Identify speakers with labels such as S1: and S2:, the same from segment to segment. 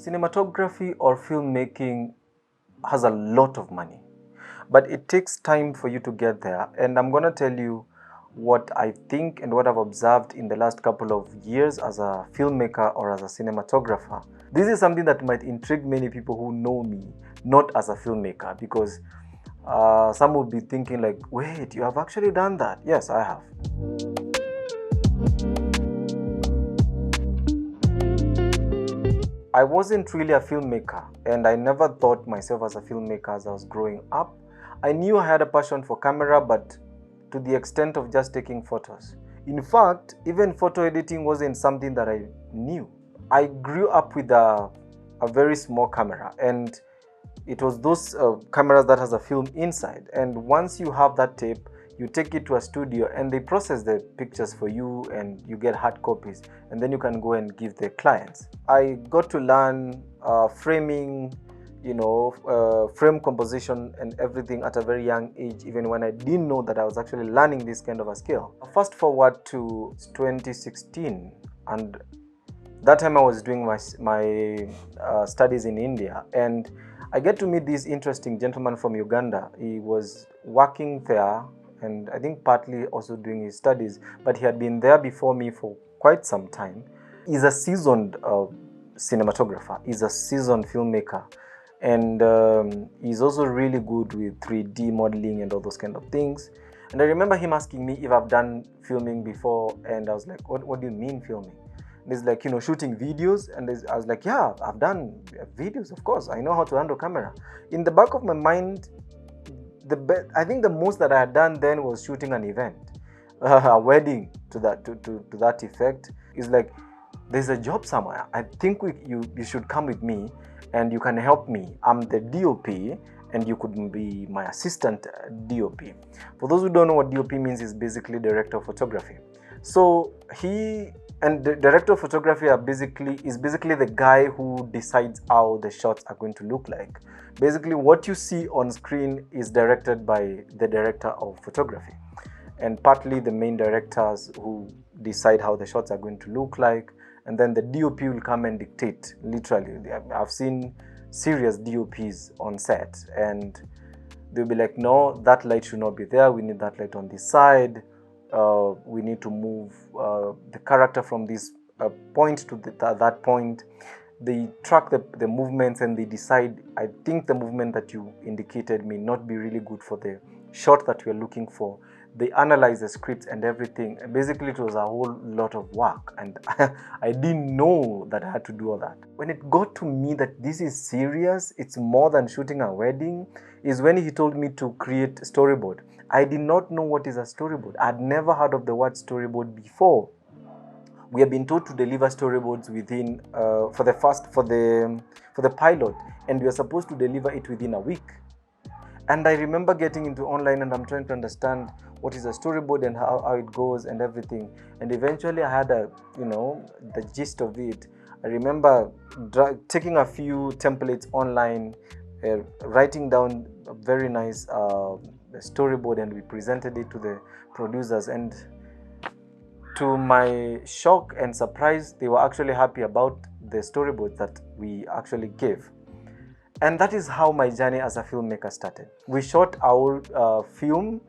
S1: Cinematography or filmmaking has a lot of money, but it takes time for you to get there. And I'm going to tell you what I think and what I've observed in the last couple of years as a filmmaker or as a cinematographer. This is something that might intrigue many people who know me, not as a filmmaker, because some would be thinking like, wait, you have actually done that? Yes, I have. I wasn't really a filmmaker, and I never thought myself as a filmmaker as I was growing up. I knew I had a passion for camera, but to the extent of just taking photos. In fact, even photo editing wasn't something that I knew. I grew up with a very small camera, and it was those cameras that has a film inside. And once you have that tape, you take it to a studio and they process the pictures for you and you get hard copies, and then you can go and give the clients. I got to learn framing, frame composition and everything at a very young age, even when I didn't know that I was actually learning this kind of a skill. Fast forward to 2016, and that time I was doing my studies in India, and I get to meet this interesting gentleman from Uganda. He was working there, and I think partly also doing his studies, but he had been there before me for quite some time. He's a seasoned cinematographer, he's a seasoned filmmaker, and he's also really good with 3D modeling and all those kind of things. And I remember him asking me if I've done filming before, and I was like, what do you mean filming? And he's like, shooting videos. And I was like, yeah, I've done videos, of course. I know how to handle camera. In the back of my mind, I think the most that I had done then was shooting an event, a wedding to that effect. It's like, there's a job somewhere. I think you should come with me and you can help me. I'm the DOP and you could be my assistant DOP. For those who don't know what DOP means, is basically director of photography. So the director of photography is basically the guy who decides how the shots are going to look like. Basically, what you see on screen is directed by the director of photography, and partly the main directors who decide how the shots are going to look like, and then the DOP will come and dictate. Literally, I've seen serious DOPs on set, and they'll be like, no, that light should not be there, we need that light on this side. We need to move the character from this point to that point. They track the movements and they decide, I think the movement that you indicated may not be really good for the shot that we're looking for. They analyze the scripts and everything. And basically, it was a whole lot of work, and I didn't know that I had to do all that. When it got to me that this is serious, it's more than shooting a wedding, is when he told me to create storyboard. I did not know what is a storyboard. I'd never heard of the word storyboard before. We have been told to deliver storyboards within for the pilot, and we are supposed to deliver it within a week. And I remember getting into online and I'm trying to understand what is a storyboard and how it goes and everything. And eventually I had the gist of it. I remember taking a few templates online, writing down a very nice storyboard, and we presented it to the producers. And to my shock and surprise, they were actually happy about the storyboard that we actually gave. And that is how my journey as a filmmaker started. We shot our film.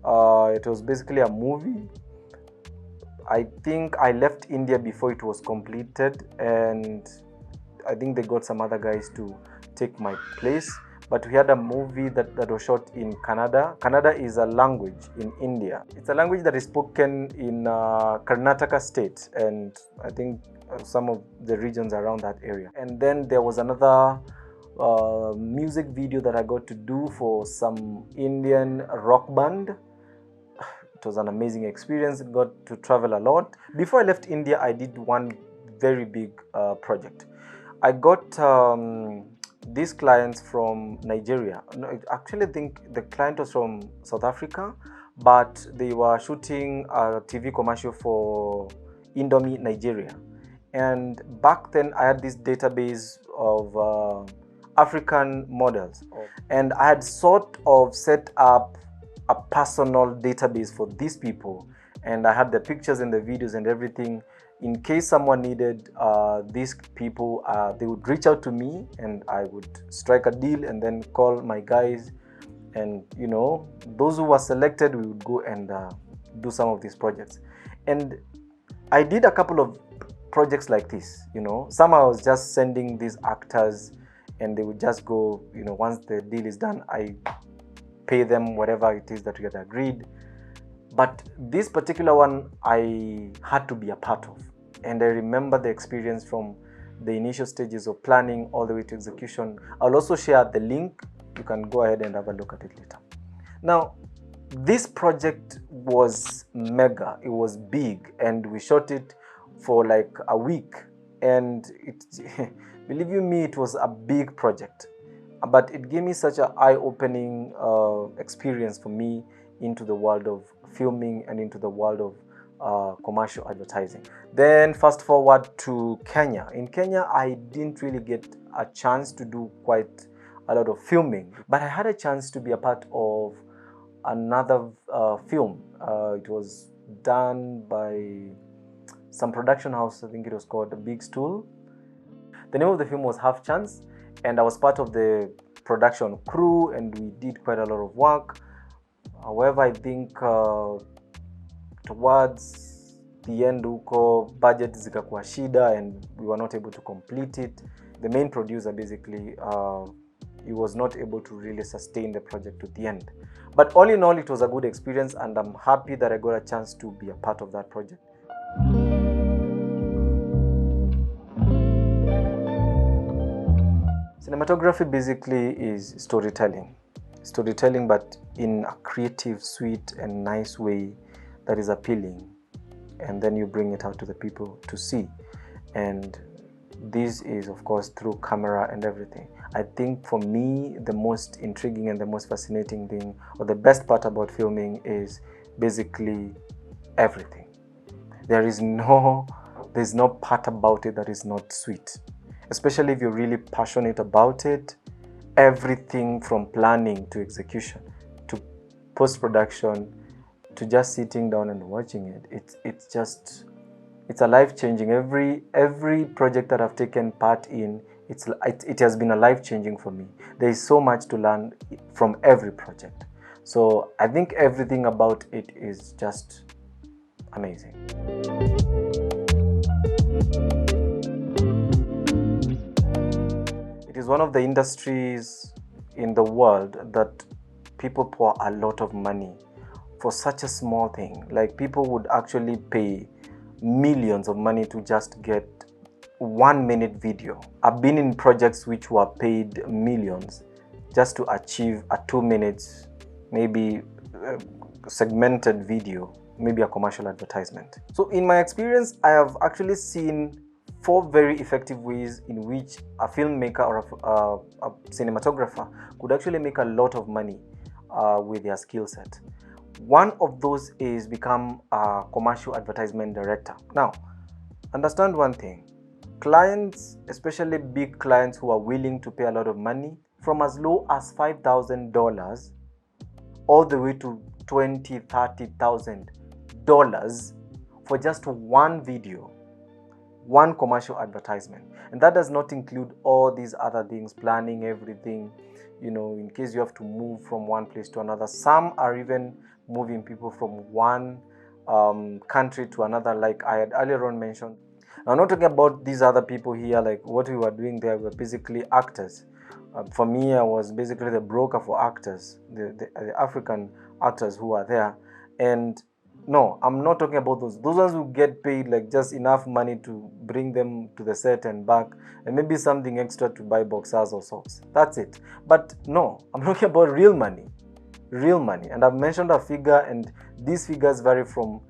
S1: It was basically a movie. I think I left India before it was completed, and I think they got some other guys to take my place. But we had a movie that was shot in Kannada. Kannada is a language in India. It's a language that is spoken in Karnataka state, and I think some of the regions around that area. And then there was another music video that I got to do for some Indian rock band. It was an amazing experience. Got to travel a lot. Before I left India, I did one very big project. I got these clients from Nigeria. No, actually, I think the client was from South Africa, but they were shooting a TV commercial for Indomie Nigeria. And back then, I had this database of African models, and I had sort of set up a personal database for these people, and I had the pictures and the videos and everything, In case someone needed these people, they would reach out to me and I would strike a deal and then call my guys, and those who were selected, we would go and do some of these projects. And I did a couple of projects like this. Some I was just sending these actors and they would just go, once the deal is done, I pay them whatever it is that we had agreed. But this particular one I had to be a part of, and I remember the experience from the initial stages of planning all the way to execution. I'll also share the link. You can go ahead and have a look at it later. Now, this project was mega. It was big, and we shot it for like a week, and believe you me, it was a big project, but it gave me such an eye-opening experience for me into the world of filming and into the world of commercial advertising. Then fast forward to Kenya. In Kenya, I didn't really get a chance to do quite a lot of filming, but I had a chance to be a part of another film. It was done by some production house. I think it was called The Big Stool. The name of the film was Half Chance, and I was part of the production crew, and we did quite a lot of work. However, I think towards the end huko budget zikakuwa shida and we were not able to complete it. The main producer basically he was not able to really sustain the project to the end. But all in all, it was a good experience, and I'm happy that I got a chance to be a part of that project. Cinematography basically is storytelling, but in a creative, sweet, and nice way that is appealing, and then you bring it out to the people to see. And this is, of course, through camera and everything. I think for me, the most intriguing and the most fascinating thing, or the best part about filming, is basically everything. There's no part about it that is not sweet, especially if you're really passionate about it. Everything from planning to execution to post-production to just sitting down and watching it, it's a life-changing. Every project that I've taken part in, it has been a life-changing for me. There is so much to learn from every project. So I think everything about it is just amazing. It is one of the industries in the world that people pour a lot of money for such a small thing. Like, people would actually pay millions of money to just get 1 minute video. I've been in projects which were paid millions just to achieve a 2 minutes, maybe segmented video, maybe a commercial advertisement. So in my experience, I have actually seen 4 very effective ways in which a filmmaker or a cinematographer could actually make a lot of money with their skill set. One of those is become a commercial advertisement director. Now, understand one thing. Clients, especially big clients who are willing to pay a lot of money, from as low as $5,000 all the way to $20,000, $30,000 for just one video, one commercial advertisement. And that does not include all these other things, planning everything, in case you have to move from one place to another. Some are even moving people from one country to another, like I had earlier on mentioned. I'm not talking about these other people here, like what we were doing there. We were basically actors. For me, I was basically the broker for actors, the African actors who are there. And no, I'm not talking about those ones who get paid like just enough money to bring them to the set and back, and maybe something extra to buy boxers or socks. That's it. But no, I'm talking about real money. And I've mentioned a figure, and these figures vary from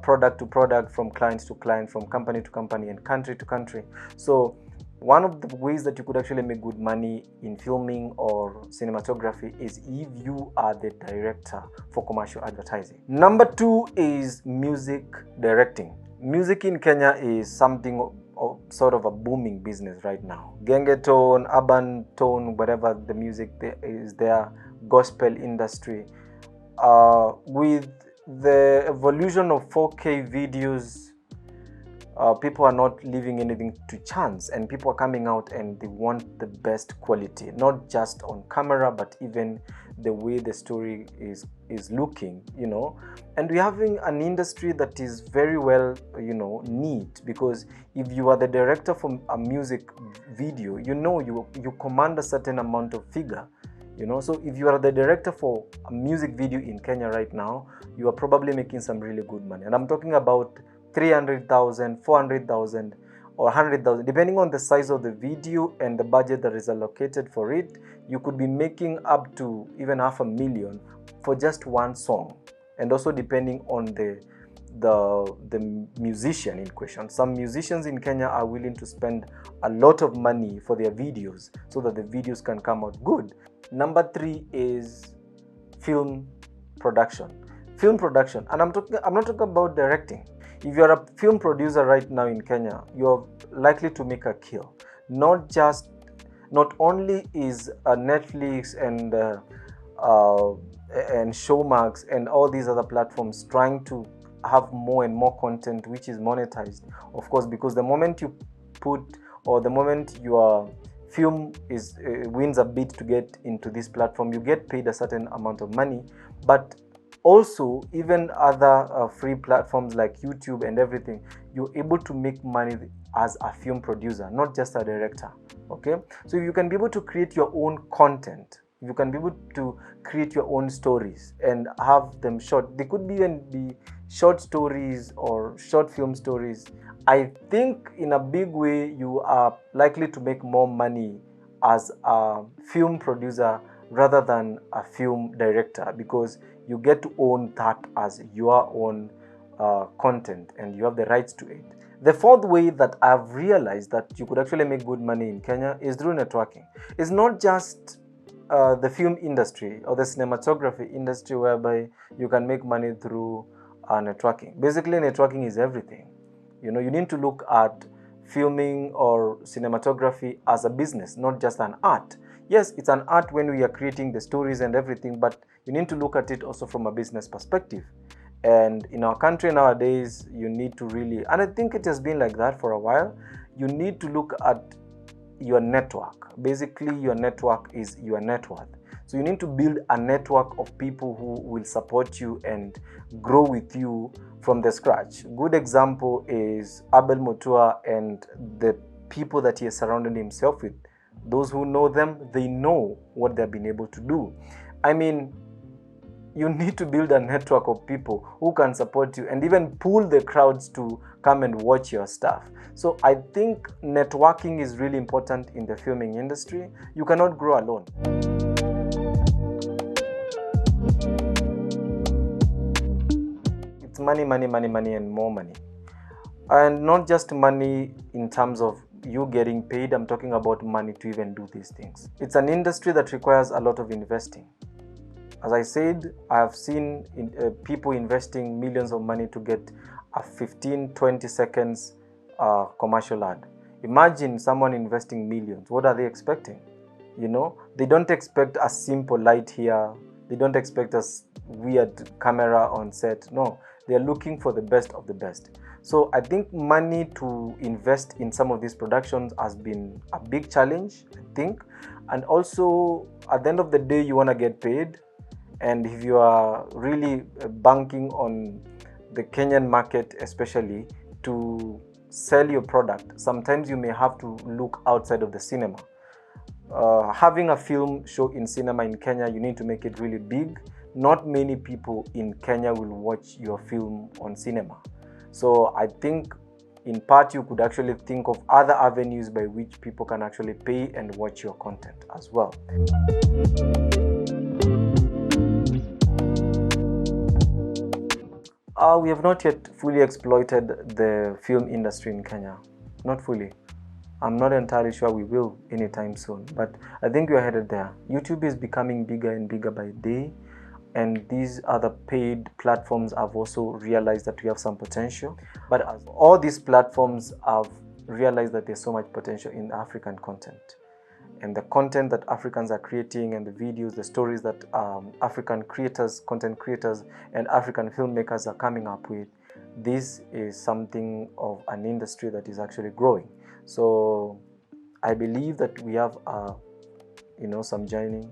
S1: product to product, from client to client, from company to company, and country to country. So one of the ways that you could actually make good money in filming or cinematography is if you are the director for commercial advertising. Number 2 is music directing. Music in Kenya is something of sort of a booming business right now. Gengetone, urban tone, whatever the music is there, gospel industry. With the evolution of 4K videos, people are not leaving anything to chance, and people are coming out and they want the best quality, not just on camera but even the way the story is looking, and we're having an industry that is very well, neat, because if you are the director for a music video, you command a certain amount of figure. So if you are the director for a music video in Kenya right now, you are probably making some really good money, and I'm talking about 300,000, 400,000, or 100,000, depending on the size of the video and the budget that is allocated for it. You could be making up to even 500,000 for just one song, and also depending on the musician in question. Some musicians in Kenya are willing to spend a lot of money for their videos so that the videos can come out good. Number 3 is film production. Film production, and I'm not talking about directing. If you're a film producer right now in Kenya, you're likely to make a kill. Not only is Netflix and Showmax and all these other platforms trying to have more and more content which is monetized, of course, because the moment you put, or the moment your film wins a bid to get into this platform, you get paid a certain amount of money. But also, even other free platforms like YouTube and everything, you're able to make money as a film producer, not just a director. Okay, so if you can be able to create your own content, if you can be able to create your own stories and have them short, they could even be short stories or short film stories, I think in a big way you are likely to make more money as a film producer rather than a film director, because you get to own that as your own content and you have the rights to it. The fourth way that I've realized that you could actually make good money in Kenya is through networking. It's not just the film industry or the cinematography industry whereby you can make money through networking. Basically, networking is everything. You need to look at filming or cinematography as a business, not just an art. Yes, it's an art when we are creating the stories and everything, but you need to look at it also from a business perspective. And in our country nowadays, you need to really, and I think it has been like that for a while, you need to look at your network. Basically, your network is your net worth. So you need to build a network of people who will support you and grow with you from the scratch. Good example is Abel Mutua and the people that he has surrounded himself with. Those who know them, they know what they've been able to do. I mean, you need to build a network of people who can support you and even pull the crowds to come and watch your stuff. So I think networking is really important in the filming industry. You cannot grow alone. It's money, money, money, money, and more money. And not just money in terms of you getting paid. I'm talking about money to even do these things. It's an industry that requires a lot of investing. As I said, I have seen people investing millions of money to get a 15-20 seconds commercial ad. Imagine someone investing millions. What are they expecting? They don't expect a simple light here. They don't expect a weird camera on set. No, they are looking for the best of the best. So I think money to invest in some of these productions has been a big challenge, I think. And also, at the end of the day, you want to get paid. And if you are really banking on the Kenyan market, especially to sell your product, sometimes you may have to look outside of the cinema. Having a film show in cinema in Kenya, you need to make it really big. Not many people in Kenya will watch your film on cinema. So I think in part you could actually think of other avenues by which people can actually pay and watch your content as well. We have not yet fully exploited the film industry in Kenya. Not fully. I'm not entirely sure we will anytime soon, but I think we're headed there. YouTube is becoming bigger and bigger by day, and these other paid platforms have also realized that we have some potential. But as all these platforms have realized that there's so much potential in African content. And the content that Africans are creating and the videos, the stories that African creators, content creators, and African filmmakers are coming up with, this is something of an industry that is actually growing. So I believe that we have some journey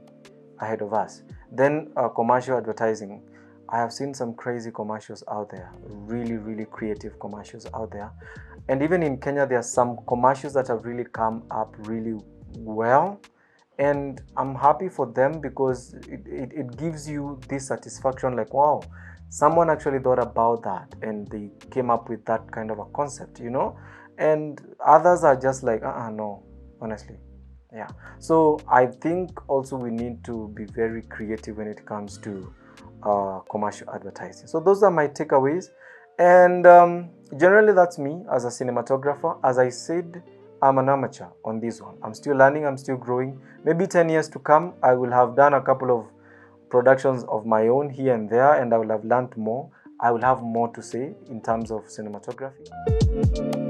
S1: ahead of us. Then commercial advertising. I have seen some crazy commercials out there, really, really creative commercials out there. And even in Kenya, there are some commercials that have really come up really well. And I'm happy for them because it gives you this satisfaction like, wow, someone actually thought about that and they came up with that kind of a concept, And others are just like, no, honestly. Yeah. So I think also we need to be very creative when it comes to commercial advertising. So those are my takeaways. And generally that's me as a cinematographer. As I said, I'm an amateur on this one. I'm still learning, I'm still growing. Maybe 10 years to come, I will have done a couple of productions of my own here and there, and I will have learned more. I will have more to say in terms of cinematography.